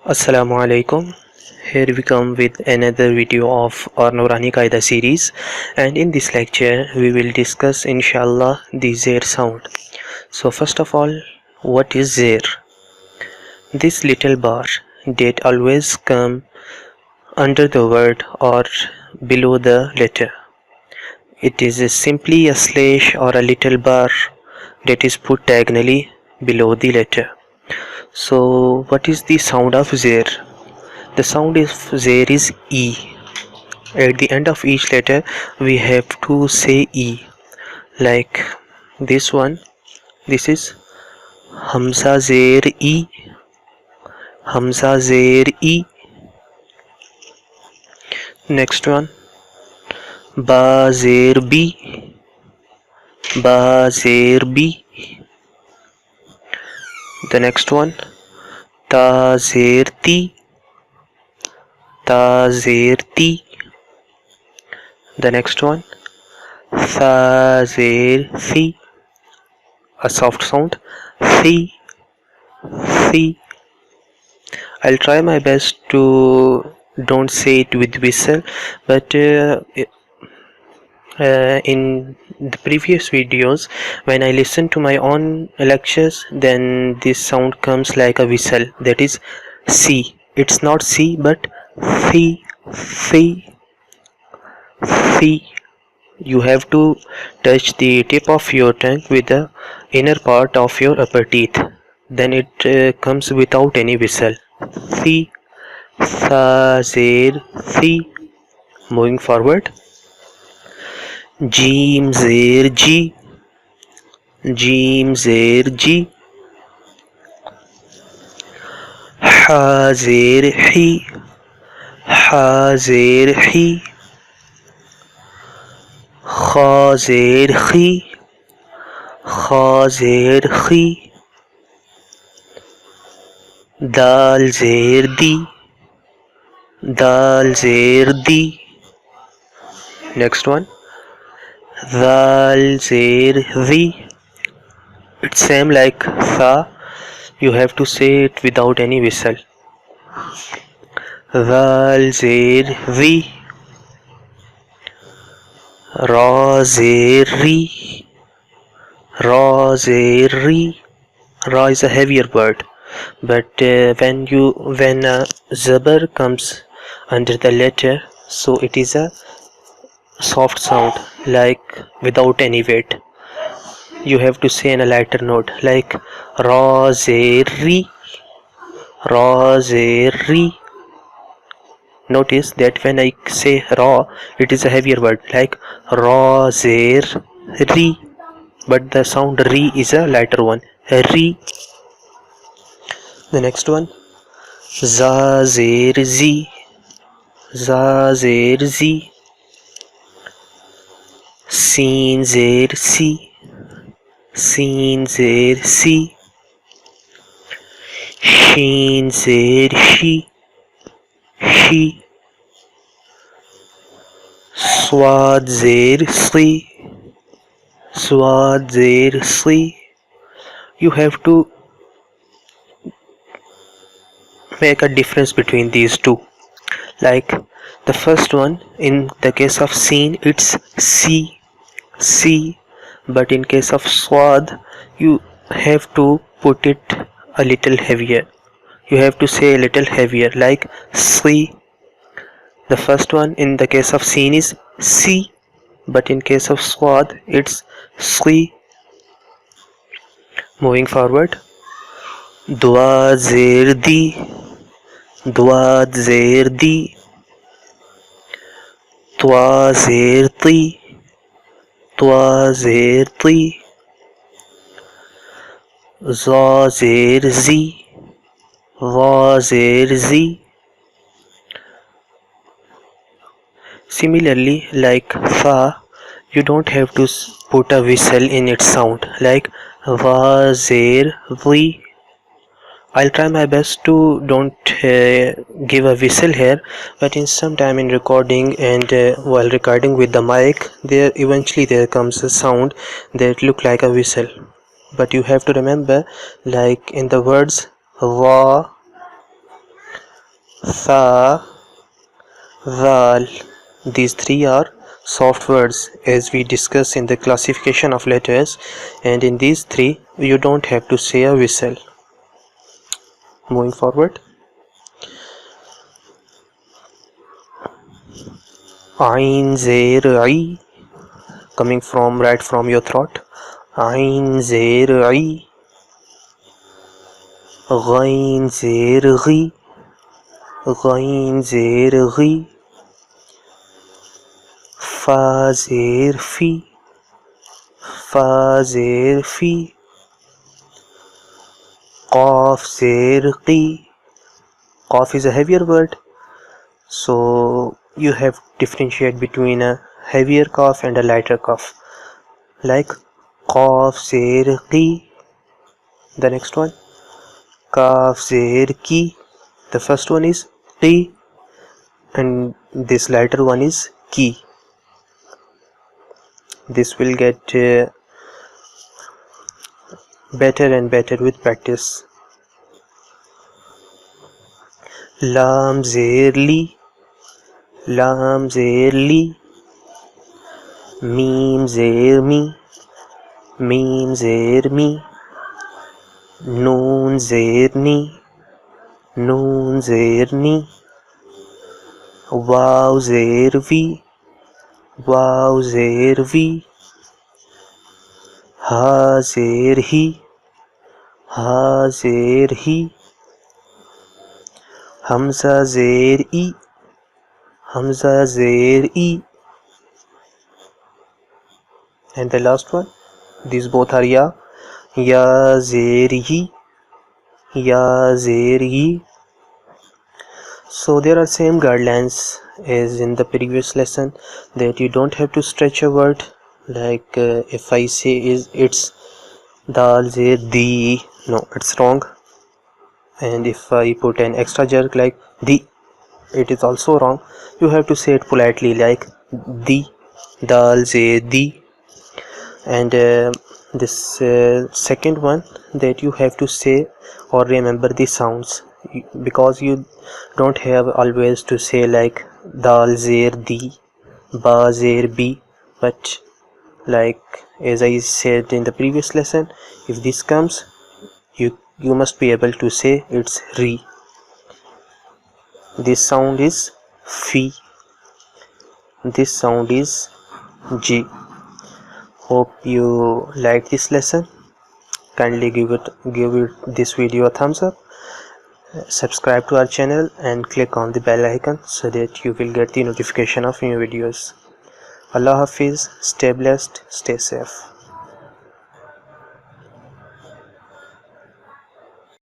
Assalamu alaikum. Here we come with another video of our Noorani Qaida series, and in this lecture we will discuss inshallah the Zeer sound. So first of all, what is Zeer? This little bar that always come under the word or below the letter. It is simply a slash or a little bar that is put diagonally below the letter. So what is the sound of Zeer? The sound of Zeer is E. At the end of each letter we have to say E. Like this one, this is Hamza Zeer E. Hamza Zeer E. Next one, Ba Zeer B. Ba Zeer B. The next one, Ta Zeer Ti. Ta Zeer Ti. The next one, Tha Zeer Thi. A soft sound, Thi. Thi. I'll try my best to don't say it with whistle, but in the previous videos when I listen to my own lectures, then this sound comes like a whistle, that is C. It's not C but C. C. C. You have to touch the tip of your tongue with the inner part of your upper teeth, then it comes without any whistle. C. Sa Zeer Si. Moving forward, Jim Zeer G. Jim Zeer G. Ha Zeer Hi. Ha Zeer Hi. Kha Zeer Khi. Kha Zeer Khi. Dal Zeer Di. Dal Zeer Di. Next one, Dal Zeer Di. It's same like Tha. You have to say it without any whistle. Dal Zeer Di. Ra Zeer Ri. Ra Zeer Ri. Ra is a heavier word, but when a zabar comes under the letter, so it is a soft sound, like without any weight. You have to say in a lighter note, like Ra Zeer Ri. Ra Zeer Ri. Notice that when I say Ra, it is a heavier word, like Ra Zeer Ri, but the sound Ri is a lighter one, Ri. The next one, Za Zeer Z. Za Zeer Z. Sin Zeer Si. Sin Zeer Si. Sheen Zeer Shi. Shi. Swad Zeer Si. Swad Zeer Si. You have to make a difference between these two. Like the first one, in the case of Seen, it's C. C. But in case of Swad, you have to put it a little heavier. You have to say a little heavier, like Si. The first one in the case of Seen is C, but in case of Swad, it's Si. Moving forward, Dua Zeer Di. Dua Zeer Di. Twa Zeer Ti. Twa Zeer Ti. Za Zeer Z. Za Zeer Z. Similarly, like Fa, you don't have to put a whistle in its sound, like Va Zeer Vi. I'll try my best to don't give a whistle here, but in some time in recording and while recording with the mic, there comes a sound that look like a whistle. But you have to remember, like in the words Va, Tha, Zal. These three are soft words as we discuss in the classification of letters, and in these three you don't have to say a whistle. Moving forward. Ain Zeer I, coming from right from your throat. Ain Zeer I. Ghain Zeer Ghi. Ghain Zeer Ghi. Fa Zeer Fi. Fa Zeer Fi. Qaf Zeer Qi. Qaf is a heavier word, so you have to differentiate between a heavier cough and a lighter cough, like Qaf Zeer Qi. The next one, Kaf Zeer Ki. The first one is Qi, and this lighter one is Ki. This will get better and better with practice. Lam Zeer Li. Lam Zeer Li. Mim Zeer Mi. Mim Zeer Mi. Noon Zeer Ni. Noon Zeer Ni. Waw Zeer Vi. Waw Zeer Vi. Ha Zeer Hi. Ha Zeer Hi. Hamza Zeer I. Hamza Zeer I. And the last one, these both are Ya. Ya Zeer Yi. Ya Zeer Yi. So there are same guidelines as in the previous lesson, that you don't have to stretch a word, like if I say it's Dal Zeer Di, no, it's wrong. And if I put an extra jerk like Di, it is also wrong. You have to say it politely, like Di, Dal Zeer Di. And this second one, that you have to say or remember the sounds, because you don't have always to say like Dal Zeer Di, Ba Zeer Bi, but like as I said in the previous lesson, if this comes, you must be able to say it's Ri. This sound is Fi. This sound is Ji. Hope you like this lesson. Kindly give this video a thumbs up, subscribe to our channel and click on the bell icon so that you will get the notification of new videos. Allah Hafiz, stay blessed, stay safe.